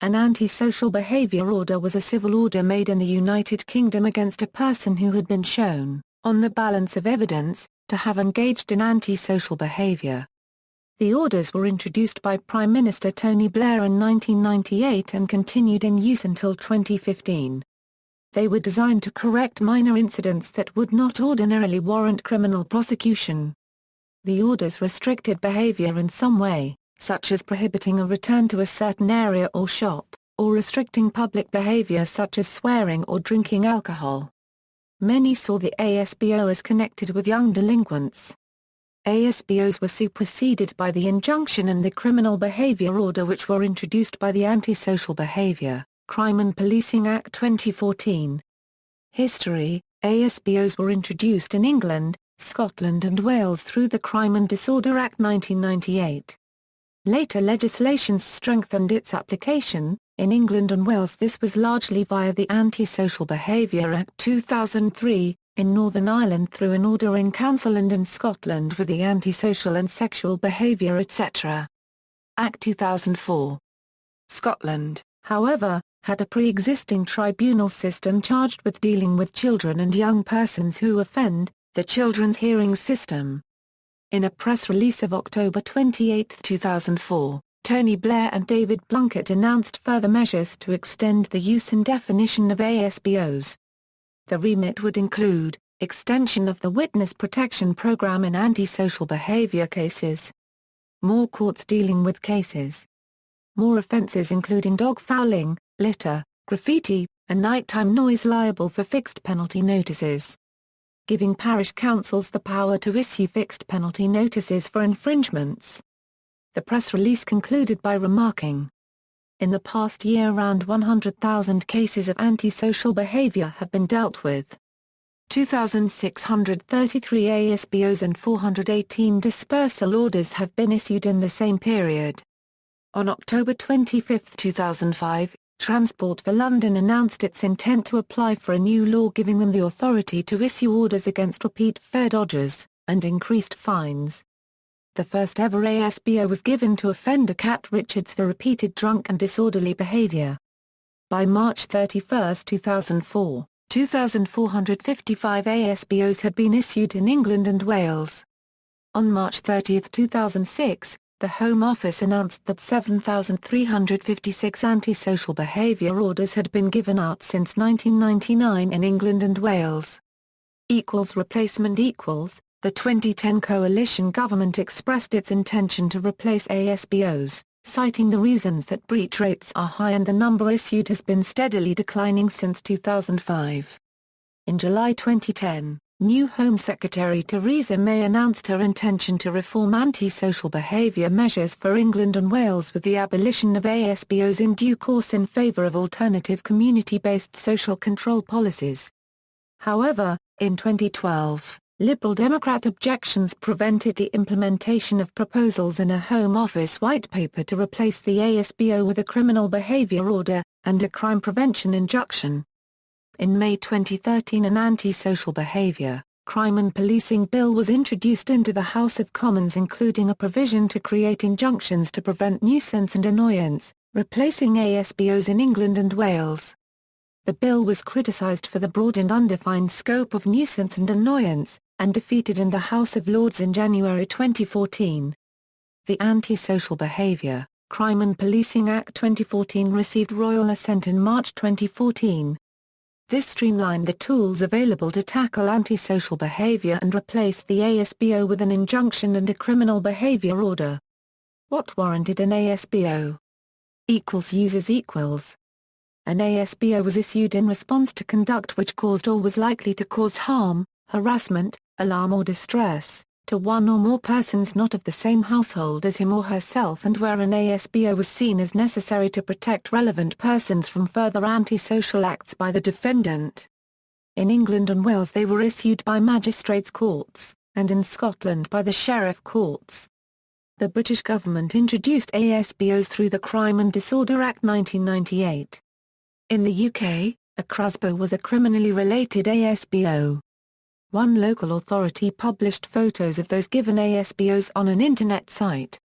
An anti-social behaviour order was a civil order made in the United Kingdom against a person who had been shown, on the balance of evidence, to have engaged in antisocial behaviour. The orders were introduced by Prime Minister Tony Blair in 1998 and continued in use until 2015. They were designed to correct minor incidents that would not ordinarily warrant criminal prosecution. The orders restricted behaviour in some way, such as prohibiting a return to a certain area or shop, or restricting public behavior such as swearing or drinking alcohol. Many saw the ASBO as connected with young delinquents. ASBOs were superseded by the Injunction and the Criminal Behaviour Order, which were introduced by the Anti-Social Behaviour, Crime and Policing Act 2014. History: ASBOs were introduced in England, Scotland and Wales through the Crime and Disorder Act 1998. Later legislation strengthened its application. In England and Wales this was largely via the Anti-Social Behaviour Act 2003, in Northern Ireland through an order in council, and in Scotland with the Antisocial and Sexual Behaviour etc. Act 2004. Scotland, however, had a pre-existing tribunal system charged with dealing with children and young persons who offend, the Children's Hearing System. In a press release of October 28, 2004, Tony Blair and David Blunkett announced further measures to extend the use and definition of ASBOs. The remit would include extension of the witness protection program in antisocial behavior cases, more courts dealing with cases, more offences including dog fouling, litter, graffiti, and nighttime noise liable for fixed penalty notices, giving parish councils the power to issue fixed penalty notices for infringements. The press release concluded by remarking, "In the past year around 100,000 cases of antisocial behaviour have been dealt with. 2,633 ASBOs and 418 dispersal orders have been issued in the same period." On October 25, 2005, Transport for London announced its intent to apply for a new law giving them the authority to issue orders against repeat fare dodgers, and increased fines. The first ever ASBO was given to offender Cat Richards for repeated drunk and disorderly behaviour. By March 31, 2004, 2,455 ASBOs had been issued in England and Wales. On March 30, 2006, the Home Office announced that 7,356 antisocial behaviour orders had been given out since 1999 in England and Wales. Replacement equals. The 2010 coalition government expressed its intention to replace ASBOs, citing the reasons that breach rates are high and the number issued has been steadily declining since 2005. In July 2010, new Home Secretary Theresa May announced her intention to reform antisocial behaviour measures for England and Wales with the abolition of ASBOs in due course in favour of alternative community-based social control policies. However, in 2012, Liberal Democrat objections prevented the implementation of proposals in a Home Office white paper to replace the ASBO with a Criminal Behaviour Order, and a crime prevention injunction. In May 2013 an Anti-Social Behaviour, Crime and Policing Bill was introduced into the House of Commons, including a provision to create injunctions to prevent nuisance and annoyance, replacing ASBOs in England and Wales. The bill was criticised for the broad and undefined scope of nuisance and annoyance, and defeated in the House of Lords in January 2014. The Anti-Social Behaviour, Crime and Policing Act 2014 received royal assent in March 2014. This streamlined the tools available to tackle antisocial behaviour and replaced the ASBO with an injunction and a Criminal Behaviour Order. What warranted an ASBO? Uses equals. An ASBO was issued in response to conduct which caused or was likely to cause harm, harassment, alarm or distress, to one or more persons not of the same household as him or herself, and where an ASBO was seen as necessary to protect relevant persons from further antisocial acts by the defendant. In England and Wales they were issued by magistrates' courts, and in Scotland by the sheriff courts. The British government introduced ASBOs through the Crime and Disorder Act 1998. In the UK, a CRASBO was a criminally related ASBO. One local authority published photos of those given ASBOs on an internet site.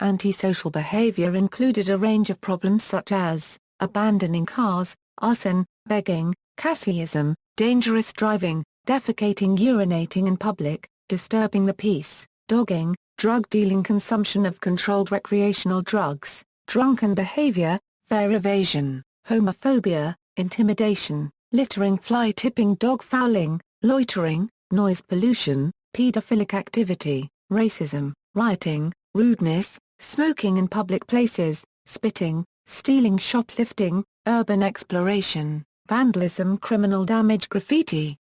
Antisocial behaviour included a range of problems such as abandoning cars, arson, begging, casteism, dangerous driving, defecating, urinating in public, disturbing the peace, dogging, drug dealing, consumption of controlled recreational drugs, drunken behaviour, fare evasion, homophobia, intimidation, littering, fly tipping, dog fouling, loitering, noise pollution, paedophilic activity, racism, rioting, rudeness, smoking in public places, spitting, stealing, shoplifting, urban exploration, vandalism, criminal damage, graffiti.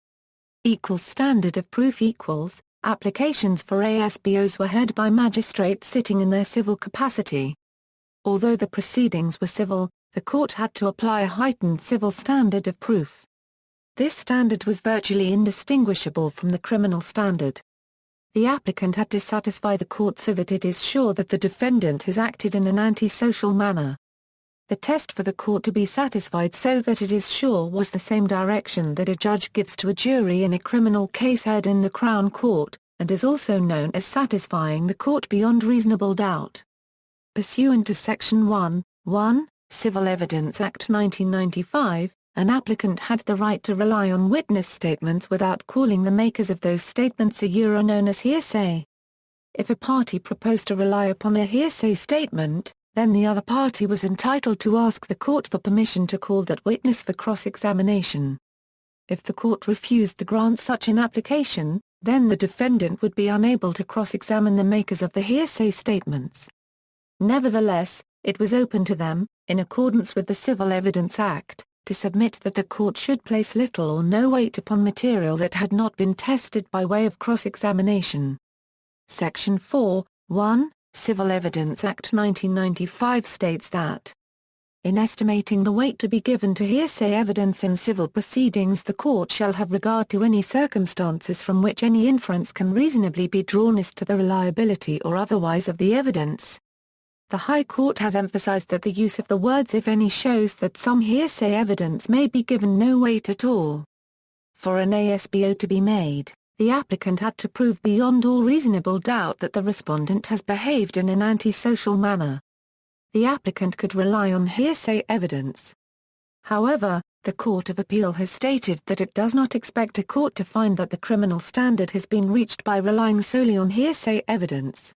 Equal standard of proof equals, applications for ASBOs were heard by magistrates sitting in their civil capacity. Although the proceedings were civil, the court had to apply a heightened civil standard of proof. This standard was virtually indistinguishable from the criminal standard. The applicant had to satisfy the court so that it is sure that the defendant has acted in an antisocial manner. The test for the court to be satisfied so that it is sure was the same direction that a judge gives to a jury in a criminal case heard in the Crown Court, and is also known as satisfying the court beyond reasonable doubt. Pursuant to Section 1 Civil Evidence Act 1995, an applicant had the right to rely on witness statements without calling the makers of those statements known as hearsay. If a party proposed to rely upon a hearsay statement, then the other party was entitled to ask the court for permission to call that witness for cross-examination. If the court refused to grant such an application, then the defendant would be unable to cross-examine the makers of the hearsay statements. Nevertheless, it was open to them, in accordance with the Civil Evidence Act, to submit that the court should place little or no weight upon material that had not been tested by way of cross-examination. Section 4(1) Civil Evidence Act 1995 states that in estimating the weight to be given to hearsay evidence in civil proceedings, the court shall have regard to any circumstances from which any inference can reasonably be drawn as to the reliability or otherwise of the evidence. The High Court has emphasized that the use of the words "if any" shows that some hearsay evidence may be given no weight at all. For an ASBO to be made, the applicant had to prove beyond all reasonable doubt that the respondent has behaved in an antisocial manner. The applicant could rely on hearsay evidence. However, the Court of Appeal has stated that it does not expect a court to find that the criminal standard has been reached by relying solely on hearsay evidence.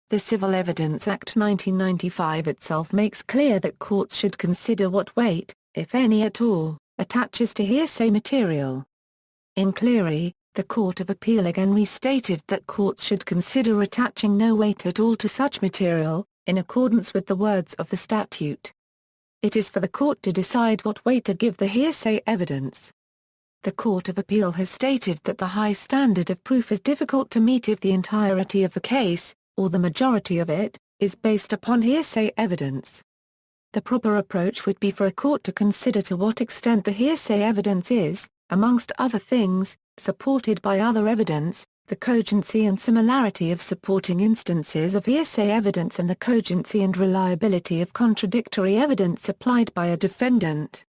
The Civil Evidence Act 1995 itself makes clear that courts should consider what weight, if any at all, attaches to hearsay material. In Cleary, the Court of Appeal again restated that courts should consider attaching no weight at all to such material, in accordance with the words of the statute. It is for the court to decide what weight to give the hearsay evidence. The Court of Appeal has stated that the high standard of proof is difficult to meet if the entirety of the case, or the majority of it, is based upon hearsay evidence. The proper approach would be for a court to consider to what extent the hearsay evidence is, amongst other things, supported by other evidence, the cogency and similarity of supporting instances of hearsay evidence and the cogency and reliability of contradictory evidence supplied by a defendant.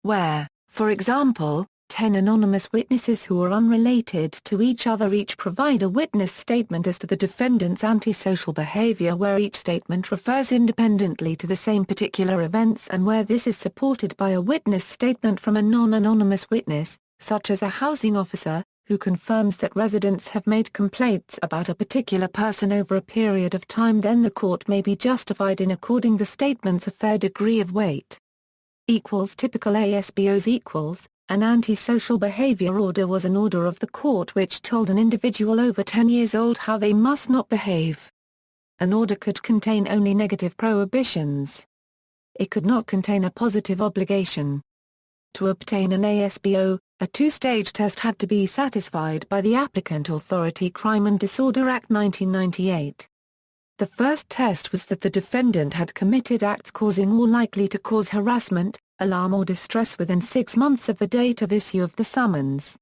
Where, for example, 10 anonymous witnesses who are unrelated to each other each provide a witness statement as to the defendant's antisocial behavior, where each statement refers independently to the same particular events, and where this is supported by a witness statement from a non-anonymous witness, such as a housing officer, who confirms that residents have made complaints about a particular person over a period of time, then the court may be justified in according the statements a fair degree of weight. Typical ASBOs An Anti-Social Behaviour Order was an order of the court which told an individual over 10 years old how they must not behave. An order could contain only negative prohibitions. It could not contain a positive obligation. To obtain an ASBO, a two-stage test had to be satisfied by the applicant authority. Crime and Disorder Act 1998. The first test was that the defendant had committed acts causing or likely to cause harassment, alarm or distress within 6 months of the date of issue of the summons.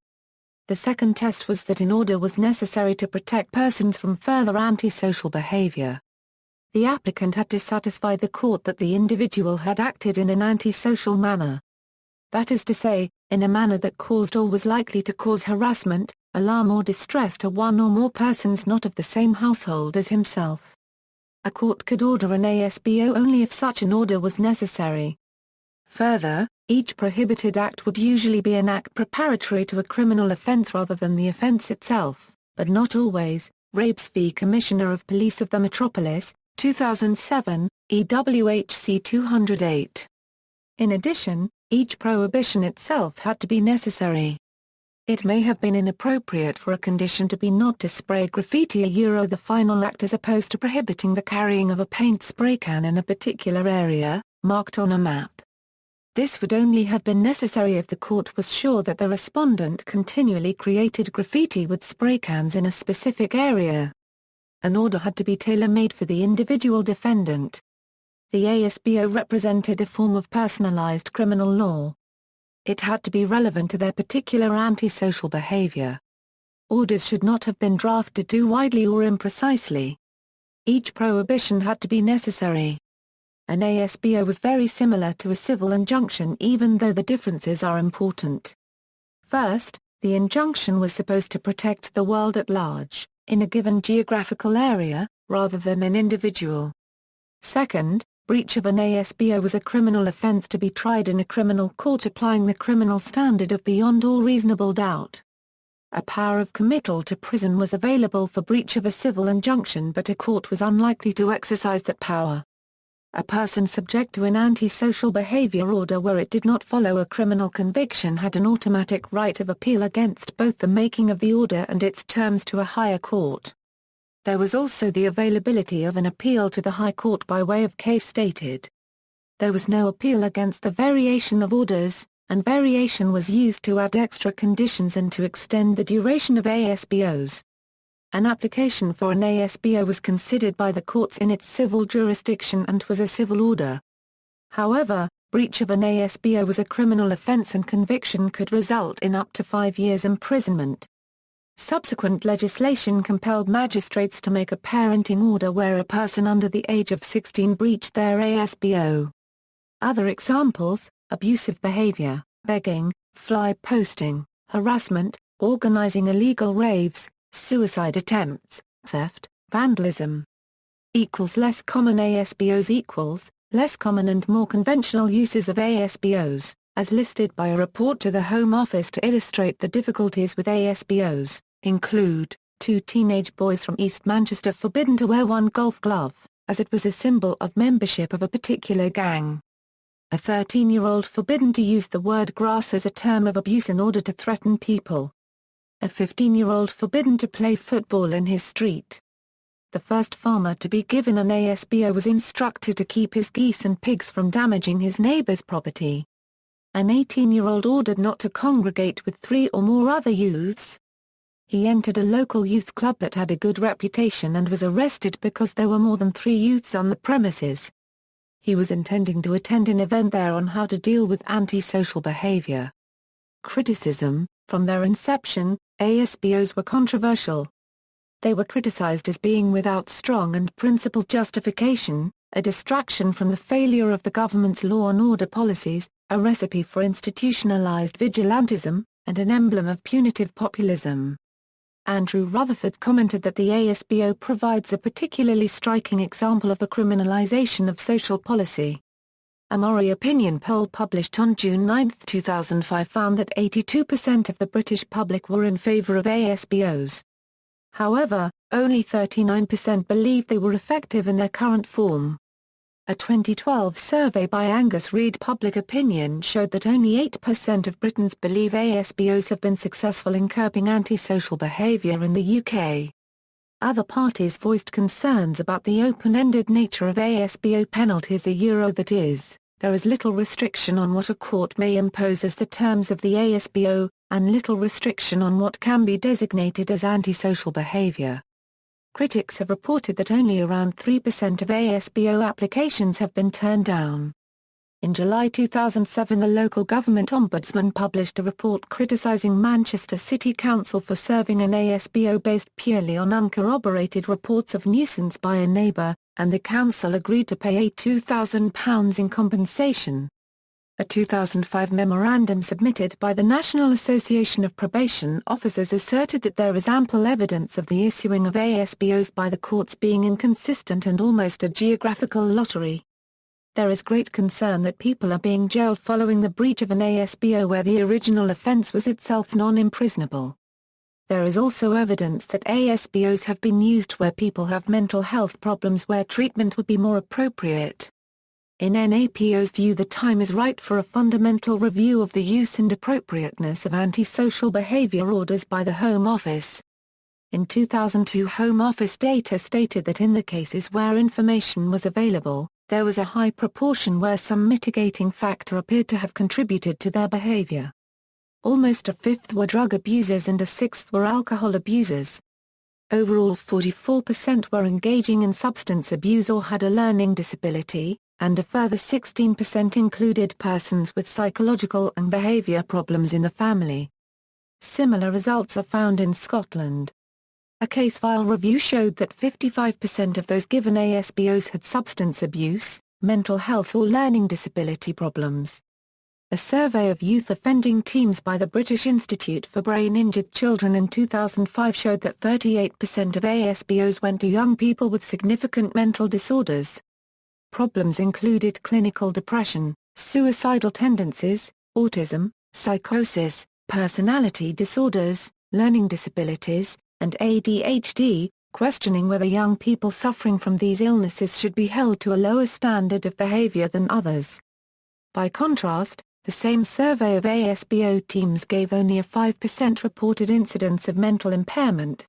The second test was that an order was necessary to protect persons from further antisocial behavior. The applicant had to satisfy the court that the individual had acted in an antisocial manner. That is to say, in a manner that caused or was likely to cause harassment, alarm or distress to one or more persons not of the same household as himself. A court could order an ASBO only if such an order was necessary. Further, each prohibited act would usually be an act preparatory to a criminal offence rather than the offence itself, but not always. Rapes v. Commissioner of Police of the Metropolis, 2007, EWHC 208. In addition, each prohibition itself had to be necessary. It may have been inappropriate for a condition to be not to spray graffiti the final act as opposed to prohibiting the carrying of a paint spray can in a particular area, marked on a map. This would only have been necessary if the court was sure that the respondent continually created graffiti with spray cans in a specific area. An order had to be tailor-made for the individual defendant. The ASBO represented a form of personalized criminal law. It had to be relevant to their particular antisocial behavior. Orders should not have been drafted too widely or imprecisely. Each prohibition had to be necessary. An ASBO was very similar to a civil injunction even though the differences are important. First, the injunction was supposed to protect the world at large, in a given geographical area, rather than an individual. Second, breach of an ASBO was a criminal offence to be tried in a criminal court applying the criminal standard of beyond all reasonable doubt. A power of committal to prison was available for breach of a civil injunction but a court was unlikely to exercise that power. A person subject to an antisocial behaviour order where it did not follow a criminal conviction had an automatic right of appeal against both the making of the order and its terms to a higher court. There was also the availability of an appeal to the High Court by way of case stated. There was no appeal against the variation of orders, and variation was used to add extra conditions and to extend the duration of ASBOs. An application for an ASBO was considered by the courts in its civil jurisdiction and was a civil order. However, breach of an ASBO was a criminal offence and conviction could result in up to 5 years imprisonment. Subsequent legislation compelled magistrates to make a parenting order where a person under the age of 16 breached their ASBO. Other examples: abusive behavior, begging, fly posting, harassment, organizing illegal raves, suicide attempts, theft, vandalism. Less common ASBOs less common and more conventional uses of ASBOs, as listed by a report to the Home Office to illustrate the difficulties with ASBOs, include 2 teenage boys from East Manchester forbidden to wear one golf glove, as it was a symbol of membership of a particular gang. A 13-year-old forbidden to use the word grass as a term of abuse in order to threaten people. A 15-year-old forbidden to play football in his street. The first farmer to be given an ASBO was instructed to keep his geese and pigs from damaging his neighbor's property. An 18-year-old ordered not to congregate with 3 or more other youths. He entered a local youth club that had a good reputation and was arrested because there were more than 3 youths on the premises. He was intending to attend an event there on how to deal with antisocial behavior. Criticism: from their inception, ASBOs were controversial. They were criticized as being without strong and principled justification, a distraction from the failure of the government's law and order policies, a recipe for institutionalized vigilantism, and an emblem of punitive populism. Andrew Rutherford commented that the ASBO provides a particularly striking example of the criminalization of social policy. A Mori opinion poll published on June 9, 2005 found that 82% of the British public were in favour of ASBOs. However, only 39% believed they were effective in their current form. A 2012 survey by Angus Reid Public Opinion showed that only 8% of Britons believe ASBOs have been successful in curbing antisocial behaviour in the UK. Other parties voiced concerns about the open-ended nature of ASBO penalties. That is, there is little restriction on what a court may impose as the terms of the ASBO, and little restriction on what can be designated as antisocial behaviour. Critics have reported that only around 3% of ASBO applications have been turned down. In July 2007, the local government ombudsman published a report criticising Manchester City Council for serving an ASBO based purely on uncorroborated reports of nuisance by a neighbour, and the council agreed to pay £2,000 in compensation. A 2005 memorandum submitted by the National Association of Probation Officers asserted that there is ample evidence of the issuing of ASBOs by the courts being inconsistent and almost a geographical lottery. There is great concern that people are being jailed following the breach of an ASBO where the original offence was itself non-imprisonable. There is also evidence that ASBOs have been used where people have mental health problems where treatment would be more appropriate. In NAPO's view, the time is right for a fundamental review of the use and appropriateness of anti-social behaviour orders by the Home Office. In 2002, Home Office data stated that in the cases where information was available, there was a high proportion where some mitigating factor appeared to have contributed to their behaviour. Almost a fifth were drug abusers and a sixth were alcohol abusers. Overall, 44% were engaging in substance abuse or had a learning disability, and a further 16% included persons with psychological and behaviour problems in the family. Similar results are found in Scotland. A case file review showed that 55% of those given ASBOs had substance abuse, mental health or learning disability problems. A survey of youth offending teams by the British Institute for Brain-Injured Children in 2005 showed that 38% of ASBOs went to young people with significant mental disorders. Problems included clinical depression, suicidal tendencies, autism, psychosis, personality disorders, learning disabilities, and ADHD, questioning whether young people suffering from these illnesses should be held to a lower standard of behavior than others. By contrast, the same survey of ASBO teams gave only a 5% reported incidence of mental impairment.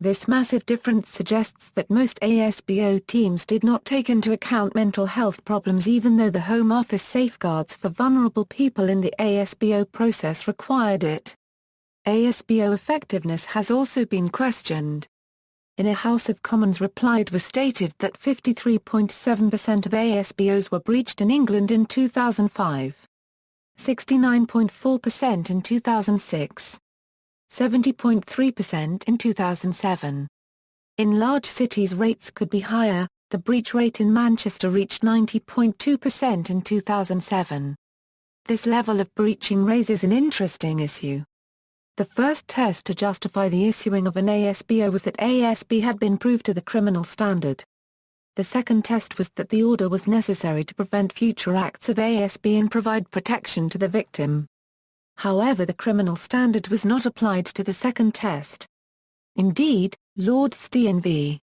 This massive difference suggests that most ASBO teams did not take into account mental health problems even though the Home Office safeguards for vulnerable people in the ASBO process required it. ASBO effectiveness has also been questioned. In a House of Commons reply it was stated that 53.7% of ASBOs were breached in England in 2005. 69.4% in 2006. 70.3% in 2007. In large cities rates could be higher. The breach rate in Manchester reached 90.2% in 2007. This level of breaching raises an interesting issue. The first test to justify the issuing of an ASBO was that ASB had been proved to the criminal standard. The second test was that the order was necessary to prevent future acts of ASB and provide protection to the victim. However, the criminal standard was not applied to the second test. Indeed, Lord Steen v.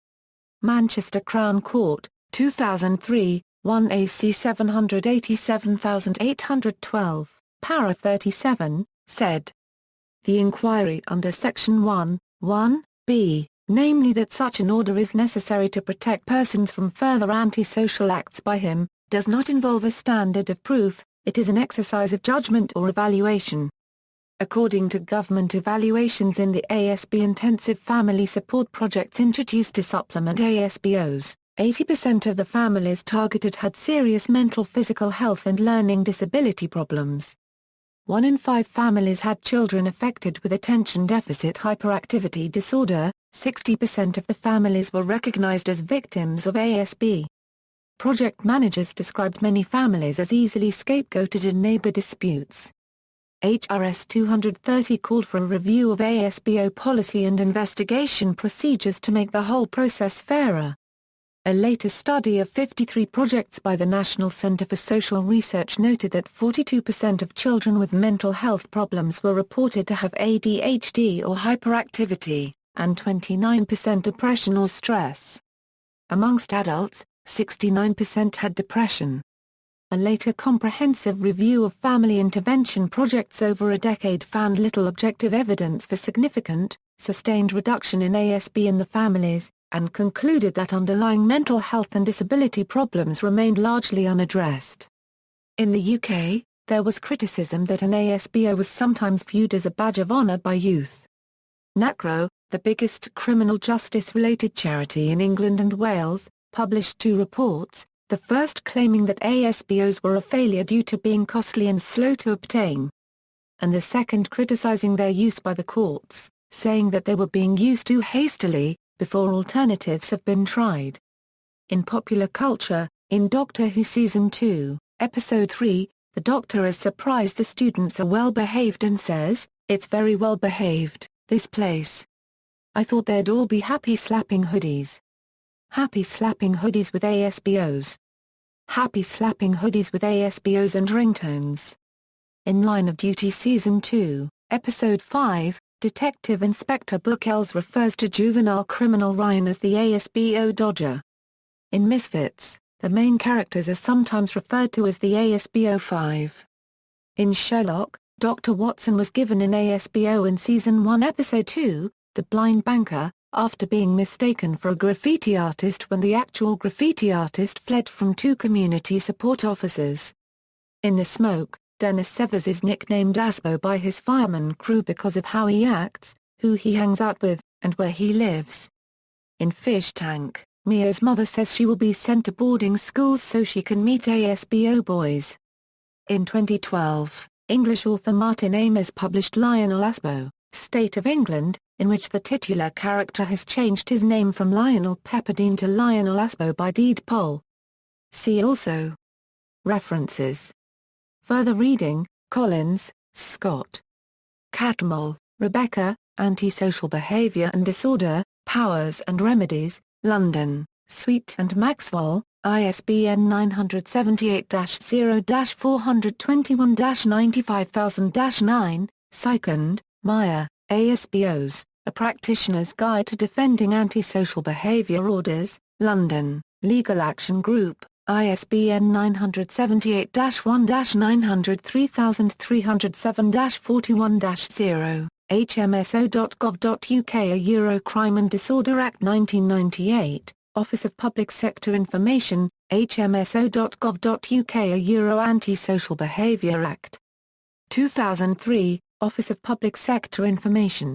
Manchester Crown Court, 2003, 1 AC 787812, para 37, said, "The inquiry under Section 1(1)(b), namely that such an order is necessary to protect persons from further antisocial acts by him, does not involve a standard of proof, it is an exercise of judgment or evaluation." According to government evaluations in the ASB intensive family support projects introduced to supplement ASBOs, 80% of the families targeted had serious mental physical health and learning disability problems. 1 in 5 families had children affected with attention deficit hyperactivity disorder, 60% of the families were recognized as victims of ASB. Project managers described many families as easily scapegoated in neighbor disputes. HRS 230 called for a review of ASBO policy and investigation procedures to make the whole process fairer. A later study of 53 projects by the National Centre for Social Research noted that 42% of children with mental health problems were reported to have ADHD or hyperactivity, and 29% depression or stress. Amongst adults, 69% had depression. A later comprehensive review of family intervention projects over a decade found little objective evidence for significant, sustained reduction in ASB in the families, and concluded that underlying mental health and disability problems remained largely unaddressed. In the UK, there was criticism that an ASBO was sometimes viewed as a badge of honour by youth. NACRO, the biggest criminal justice-related charity in England and Wales, published 2 reports, the first claiming that ASBOs were a failure due to being costly and slow to obtain, and the second criticising their use by the courts, saying that they were being used too hastily, before alternatives have been tried. In popular culture, in Doctor Who Season 2, Episode 3, The doctor is surprised the students are well behaved and says, "It's very well behaved, this place. I thought they'd all be happy slapping hoodies. Happy slapping hoodies with ASBOs. Happy slapping hoodies with ASBOs and ringtones." In Line of Duty Season 2, Episode 5, Detective Inspector Brookels refers to juvenile criminal Ryan as the ASBO Dodger. In Misfits, the main characters are sometimes referred to as the ASBO 5. In Sherlock, Dr. Watson was given an ASBO in Season 1 Episode 2, The Blind Banker, after being mistaken for a graffiti artist when the actual graffiti artist fled from two community support officers. In The Smoke, Dennis Severs is nicknamed Asbo by his fireman crew because of how he acts, who he hangs out with, and where he lives. In Fish Tank, Mia's mother says she will be sent to boarding schools so she can meet ASBO boys. In 2012, English author Martin Amis published Lionel Asbo, State of England, in which the titular character has changed his name from Lionel Pepperdine to Lionel Asbo by deed poll. See also. References. Further reading: Collins, Scott. Catmull, Rebecca, Anti-Social Behaviour and Disorder, Powers and Remedies, London, Sweet and Maxwell, ISBN 978-0-421-95000-9, Sikand, Maya, ASBOs, A Practitioner's Guide to Defending Antisocial Behaviour Orders, London, Legal Action Group, ISBN 978-1-903-307-41-0, hmso.gov.uk. A Crime and Disorder Act 1998, Office of Public Sector Information, hmso.gov.uk. A Anti-Social Behaviour Act 2003, Office of Public Sector Information.